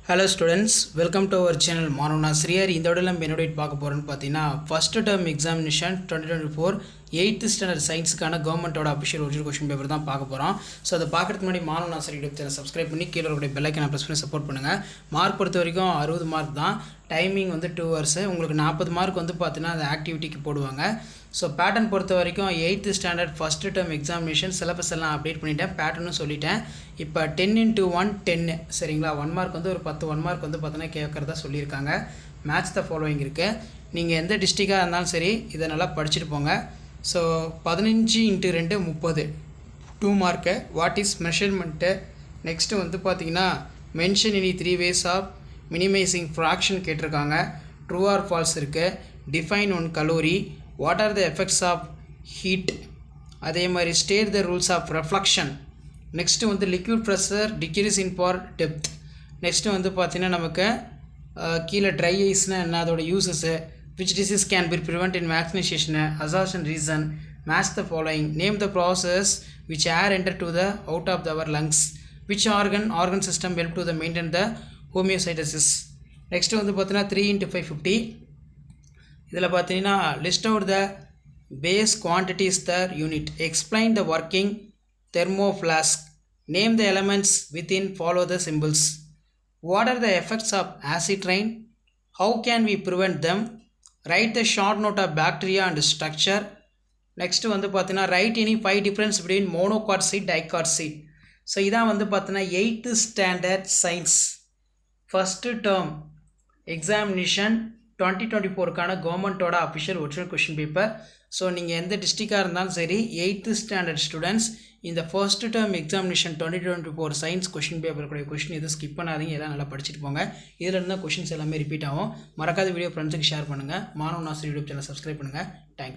Hello students, welcome to our channel Manona Sriyar. இந்த வீடியோல நம்ம என்ன பார்க்க போறோம்னு பார்த்தீங்கன்னா first term examination 2024 8th standard சயின்ஸ்க்கான கவர்மெண்டோட அஃபிஷியல் ஒரிஜினல் क्वेश्चन பேப்பர் தான் பார்க்க போறோம். ஸோ அதை பார்க்கறதுக்கு முன்னாடி மானோனா சரி யூடியூப் சேனல் சப்ஸ்கிரைப் பண்ணி கீழ இருக்கிற பெல் ஐகானை பிரஸ் பண்ணி சப்போர்ட் பண்ணுங்க. மார்க் பொறுத்த வரைக்கும் 60 மார்க் தான். டைமிங் வந்து 2 hours. உங்களுக்கு 40 மார்க் வந்து பார்த்தீங்கன்னா அந்த ஆக்டிவிட்டிக்கு போடுவாங்க. ஸோ பேட்டர்ன் பொறுத்த வரைக்கும் 8th standard first term examination syllabus எல்லாம் அப்டேட் பண்ணிட்டேன், பேட்டர்னும் சொல்லிட்டேன். இப்போ 10x1 10 சரிங்களா. 1 மார்க் வந்து ஒரு 10 1 மார்க் வந்து பார்த்தீங்கன்னா கேட்குறதா சொல்லியிருக்காங்க. மேட்ச் த ஃபாலோவிங் இருக்குது. நீங்கள் எந்த டிஸ்ட்ரிக்டாக இருந்தாலும் சரி இதை நல்லா படிச்சுட்டு போங்க. So 15x2 30 2 mark. What is measurement. Next வந்து பார்த்தீங்கன்னா mention any 3 ways of minimising friction கேட்டிருக்காங்க. ட்ரூ ஆர் ஃபால்ஸ் இருக்குது. Define one calorie. What are the effects of heat. அதே மாதிரி state the rules of reflection. Next வந்து liquid pressure decrease in for depth. Next வந்து பார்த்திங்கன்னா நமக்கு கீழே dry ஐஸ்னால் என்ன, அதோட uses, which disease can be prevent in vaccination, assertion reason, match the following, name the process which air enter to the out of our lungs, which organ system help to the maintain the homeostasis. Next வந்து பார்த்தீங்கன்னா 3x550. இதில் பார்த்தீங்கன்னா list out the base quantities their unit, explain the working thermoflask, name the elements within, follow the symbols. What are the effects of acid rain? How can we prevent them? Write the short note of bacteria and structure. Next வந்து பார்த்தீங்கன்னா write any 5 difference between monocot seed dicot seed. So இதான் வந்து பார்த்தீங்கன்னா 8th standard science first term examination 2024க்கான கவர்மெண்ட்டோட official original question paper. So நீங்கள் எந்த டிஸ்ட்ரிக்டாக இருந்தாலும் சரி 8th ஸ்டாண்டர்ட் ஸ்டூடெண்ட்ஸ் இந்த first term examination 2024 science question பேப்பருடைய கொஷின் எதுவும் ஸ்கிப் பண்ணாதீங்க, எல்லாம் நல்லா படிச்சுட்டு போங்க. இதில் இருந்தால் கொஷின்ஸ் எல்லாமே ரிப்பீட் ஆகும். மறக்காத வீடியோ ஃப்ரெண்ட்ஸுக்கு ஷேர் பண்ணுங்கள். மாணவ நாசர் யூடியூப் சேனல் சப்ஸ்கிரைப் பண்ணுங்கள். தேங்க்யூ.